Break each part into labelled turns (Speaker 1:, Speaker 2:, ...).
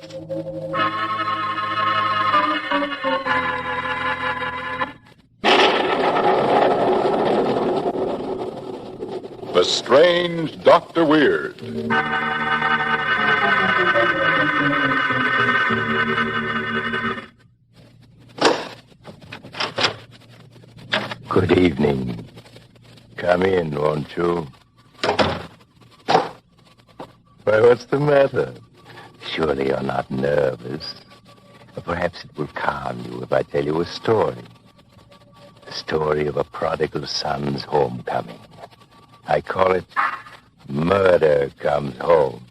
Speaker 1: The Strange Dr. Weird.
Speaker 2: Good evening. Come in, won't you? Why, what's the matter? Surely you're not nervous. Or perhaps it will calm you if I tell you a story. The story of a prodigal son's homecoming. I call it Murder Comes Home.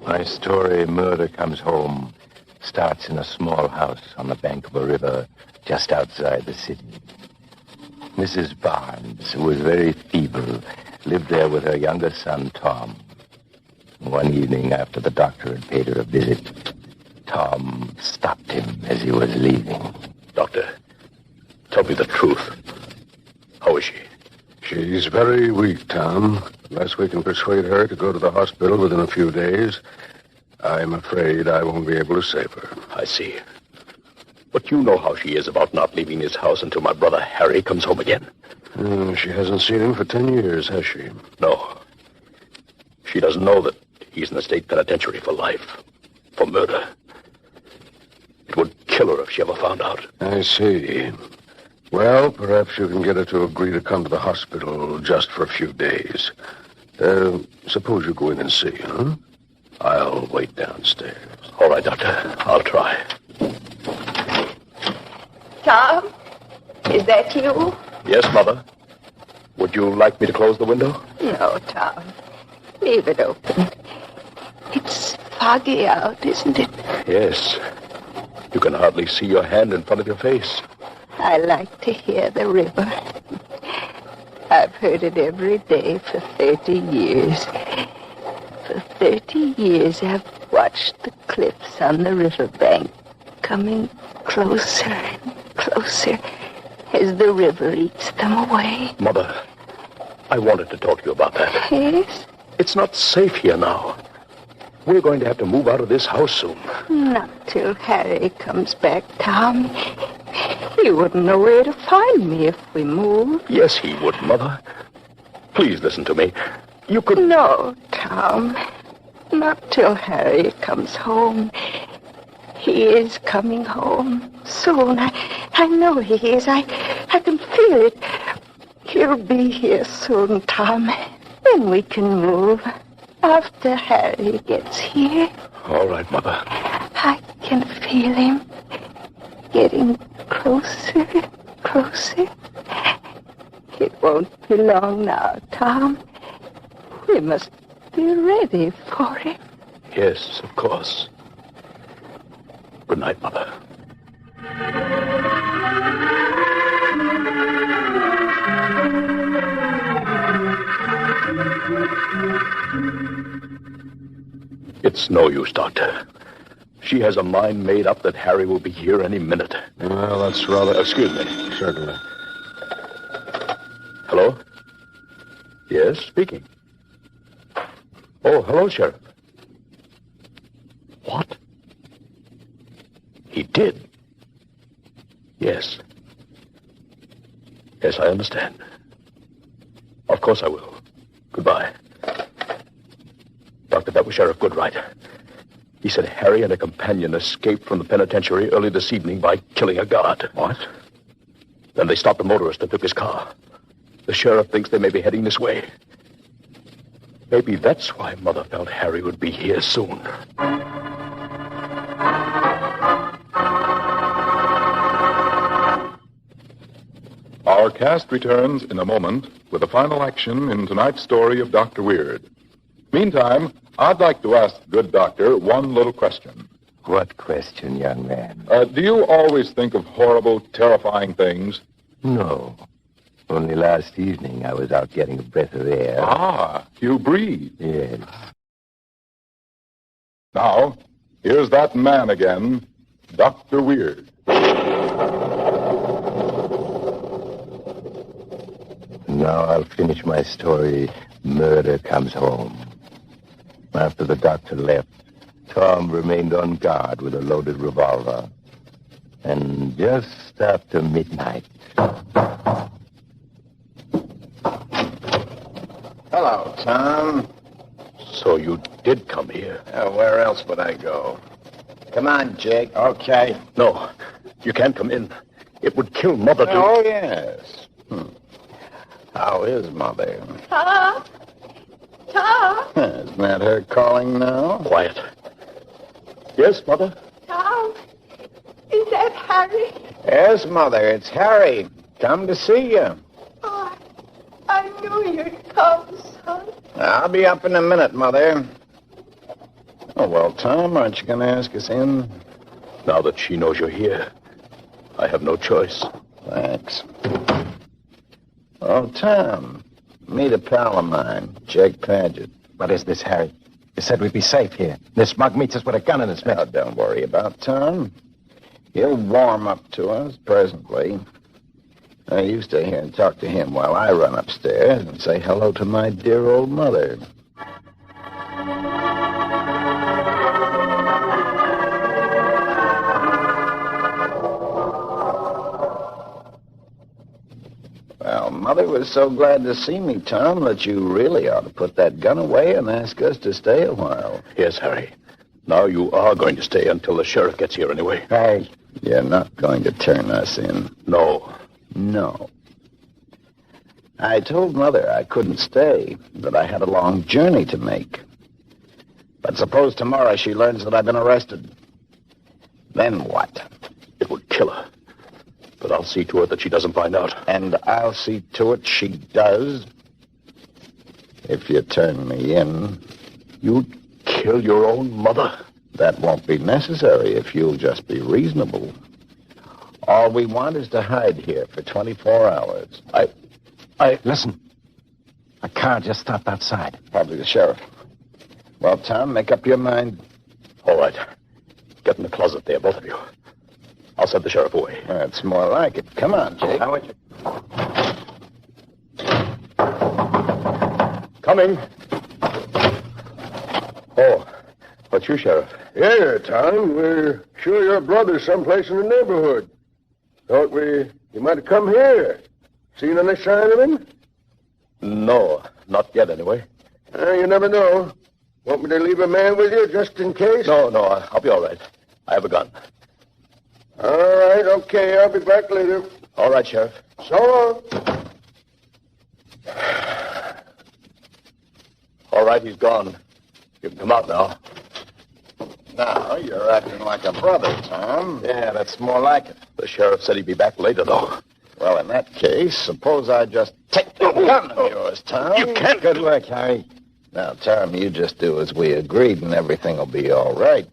Speaker 2: My story, Murder Comes Home, starts in a small house on the bank of a river just outside the city. Mrs. Barnes, who was very feeble, lived there with her younger son, Tom. One evening, after the doctor had paid her a visit, Tom stopped him as he was leaving.
Speaker 3: Doctor, tell me the truth. How is she?
Speaker 4: She's very weak, Tom. Unless we can persuade her to go to the hospital within a few days, I'm afraid I won't be able to save her.
Speaker 3: I see. But you know how she is about not leaving this house until my brother Harry comes home again.
Speaker 4: She hasn't seen him for 10 years, has she?
Speaker 3: No. She doesn't know that he's in the state penitentiary for life, for murder. It would kill her if she ever found out.
Speaker 4: I see. Well, perhaps you can get her to agree to come to the hospital just for a few days. Suppose you go in and see, huh? I'll wait downstairs.
Speaker 3: All right, Doctor. I'll try.
Speaker 5: Tom, is that you?
Speaker 3: Yes, Mother. Would you like me to close the window?
Speaker 5: No, Tom. Leave it open. It's foggy out, isn't it?
Speaker 3: Yes. You can hardly see your hand in front of your face.
Speaker 5: I like to hear the river. I've heard it every day for 30 years. For 30 years, I've watched the cliffs on the riverbank coming closer and closer as the river eats them away.
Speaker 3: Mother, I wanted to talk to you about that.
Speaker 5: Yes?
Speaker 3: It's not safe here now. We're going to have to move out of this house soon.
Speaker 5: Not till Harry comes back, Tom. He wouldn't know where to find me if we moved.
Speaker 3: Yes, he would, Mother. Please listen to me. You could...
Speaker 5: No, Tom. Not till Harry comes home. He is coming home soon. I know he is. I can feel it. He'll be here soon, Tom. Then we can move. After Harry gets here.
Speaker 3: All right, Mother.
Speaker 5: I can feel him getting closer, closer. It won't be long now, Tom. We must be ready for him.
Speaker 3: Yes, of course. Good night, Mother. It's no use, Doctor. She has a mind made up that Harry will be here any minute.
Speaker 4: Well, that's rather...
Speaker 3: Excuse me.
Speaker 4: Certainly.
Speaker 3: Hello? Yes, speaking. Oh, hello, Sheriff. What? He did? Yes. Yes, I understand. Of course I will. Goodbye. Doctor, that was Sheriff Goodright. He said Harry and a companion escaped from the penitentiary early this evening by killing a guard.
Speaker 4: What?
Speaker 3: Then they stopped the motorist and took his car. The sheriff thinks they may be heading this way. Maybe that's why Mother felt Harry would be here soon.
Speaker 1: Our cast returns in a moment with the final action in tonight's story of Dr. Weird. Meantime, I'd like to ask the good doctor one little question.
Speaker 2: What question, young man?
Speaker 1: Do you always think of horrible, terrifying things?
Speaker 2: No. Only last evening I was out getting a breath of air.
Speaker 1: Ah, you breathe.
Speaker 2: Yes.
Speaker 1: Now, here's that man again, Dr. Weird.
Speaker 2: Now I'll finish my story. Murder comes home. After the doctor left, Tom remained on guard with a loaded revolver. And just after midnight...
Speaker 6: Hello, Tom.
Speaker 3: So you did come here?
Speaker 6: Where else would I go? Come on, Jake. Okay.
Speaker 3: No, you can't come in. It would kill Mother to...
Speaker 6: Oh, yes. How is Mother?
Speaker 5: Tom? Tom?
Speaker 6: Isn't that her calling now?
Speaker 3: Quiet. Yes, Mother?
Speaker 5: Tom? Is that Harry?
Speaker 6: Yes, Mother. It's Harry. Come to see you.
Speaker 5: Oh, I knew you'd come, son.
Speaker 6: I'll be up in a minute, Mother. Oh, well, Tom, aren't you going to ask us in?
Speaker 3: Now that she knows you're here, I have no choice.
Speaker 6: Thanks. Oh, Tom, meet a pal of mine, Jake Paget.
Speaker 2: What is this, Harry? You said we'd be safe here. This mug meets us with a gun in his mouth.
Speaker 6: Now, don't worry about Tom. He'll warm up to us presently. You stay here and talk to him while I run upstairs and say hello to my dear old mother. Well, Mother was so glad to see me, Tom, that you really ought to put that gun away and ask us to stay a while.
Speaker 3: Yes, Harry. Now you are going to stay until the sheriff gets here anyway.
Speaker 6: Hey, you're not going to turn us in.
Speaker 3: No.
Speaker 6: No. I told Mother I couldn't stay, that I had a long journey to make. But suppose tomorrow she learns that I've been arrested. Then what?
Speaker 3: It would kill her. But I'll see to it that she doesn't find out.
Speaker 6: And I'll see to it she does. If you turn me in,
Speaker 3: You'd kill your own mother?
Speaker 6: that won't be necessary if you'll just be reasonable. All we want is to hide here for 24 hours.
Speaker 2: Listen. A car just stopped outside.
Speaker 6: Probably the sheriff. Well, Tom, make up your mind.
Speaker 3: All right. Get in the closet there, both of you. I'll send the sheriff away.
Speaker 6: That's more like it. Come on, Jake.
Speaker 3: Coming. Oh, what's you, Sheriff?
Speaker 4: Yeah, Tom. We're sure your brother's someplace in the neighborhood. Thought you might have come here. Seen any sign of him?
Speaker 3: No, not yet, anyway.
Speaker 4: You never know. Want me to leave a man with you just in case?
Speaker 3: No, I'll be all right. I have a gun.
Speaker 4: All right, okay. I'll be back later.
Speaker 3: All right, Sheriff.
Speaker 4: So long.
Speaker 3: All right, he's gone. You can come out now.
Speaker 6: Now, you're acting like a brother, Tom.
Speaker 2: Yeah, that's more like it.
Speaker 3: The sheriff said he'd be back later, though.
Speaker 6: Well, in that case, suppose I just take the gun of yours, Tom.
Speaker 3: You can't.
Speaker 2: Good work, Harry.
Speaker 6: Now, Tom, you just do as we agreed, and everything will be all right.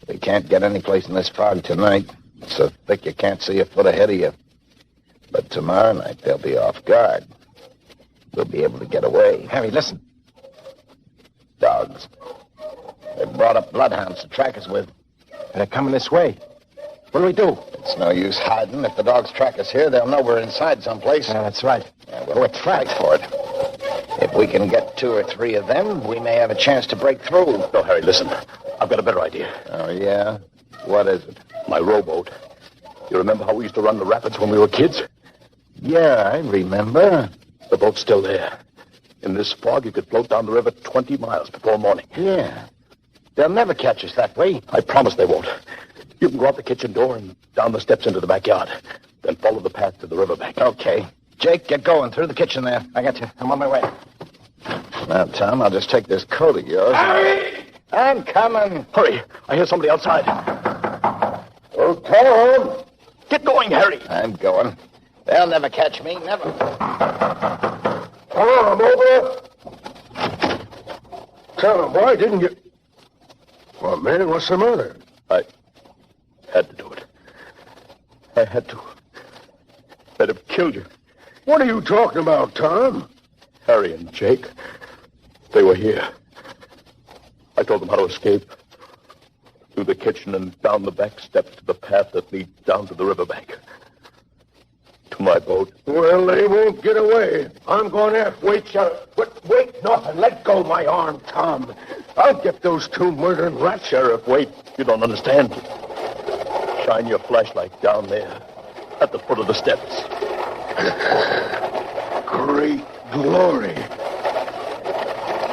Speaker 6: We can't get any place in this fog tonight. It's so thick you can't see a foot ahead of you. But tomorrow night, they'll be off guard. We'll be able to get away.
Speaker 2: Harry, listen.
Speaker 6: Dogs. They brought up bloodhounds to track us with.
Speaker 2: They're coming this way. What do we do?
Speaker 6: It's no use hiding. If the dogs track us here, they'll know we're inside someplace.
Speaker 2: Yeah, that's right.
Speaker 6: Yeah, we're tracked for it. If we can get 2 or 3 of them, we may have a chance to break through.
Speaker 3: No, Harry, listen. I've got a better idea.
Speaker 6: Oh, yeah? What is it?
Speaker 3: My rowboat. You remember how we used to run the rapids when we were kids?
Speaker 6: Yeah, I remember.
Speaker 3: The boat's still there. In this fog, you could float down the river 20 miles before morning.
Speaker 6: Yeah. They'll never catch us that way.
Speaker 3: I promise they won't. You can go out the kitchen door and down the steps into the backyard. Then follow the path to the riverbank.
Speaker 6: Okay. Jake, get going through the kitchen there.
Speaker 2: I got you. I'm on my way.
Speaker 6: Now, Tom, I'll just take this coat of yours.
Speaker 3: Harry!
Speaker 6: I'm coming.
Speaker 3: Hurry. I hear somebody outside.
Speaker 4: Oh, Tom!
Speaker 3: Get going, Harry.
Speaker 6: I'm going. They'll never catch me, never.
Speaker 4: Come on, over. Tell him, why didn't you... Well, man, what's the matter?
Speaker 3: I had to do it. I had to. I'd have killed you.
Speaker 4: What are you talking about, Tom?
Speaker 3: Harry and Jake, they were here. I told them how to escape. Through the kitchen and down the back steps to the path that leads down to the riverbank. Tomorrow my boat.
Speaker 4: Well, they won't get away. I'm going after. Wait, Sheriff. Wait, nothing. Let go my arm, Tom. I'll get those two murdering rats.
Speaker 3: Sheriff, wait. You don't understand. Shine your flashlight down there at the foot of the steps.
Speaker 4: Great glory.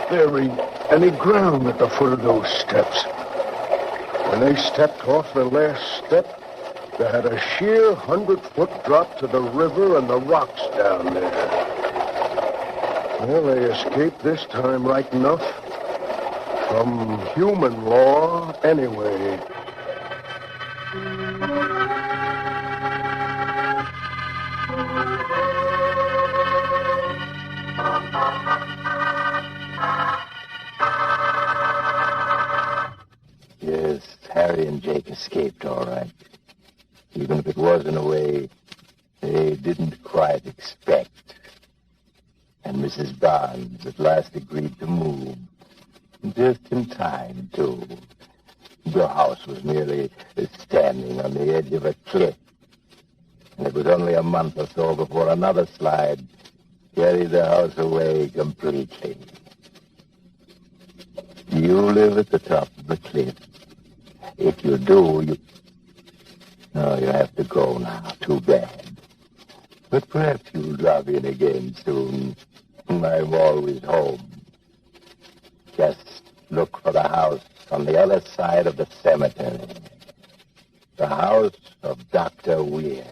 Speaker 4: There ain't any ground at the foot of those steps. When they stepped off the last step, they had a sheer 100-foot drop to the river and the rocks down there. Well, they escaped this time right enough. From human law, anyway.
Speaker 2: Yes, Harry and Jake escaped all right. Even if it was in a way they didn't quite expect. And Mrs. Barnes at last agreed to move. Just in time, too. The house was merely standing on the edge of a cliff. And it was only a month or so before another slide carried the house away completely. You live at the top of the cliff. If you do, No, you have to go now. Too bad. But perhaps you'll drop in again soon. I'm always home. Just look for the house on the other side of the cemetery. The house of Dr. Weir.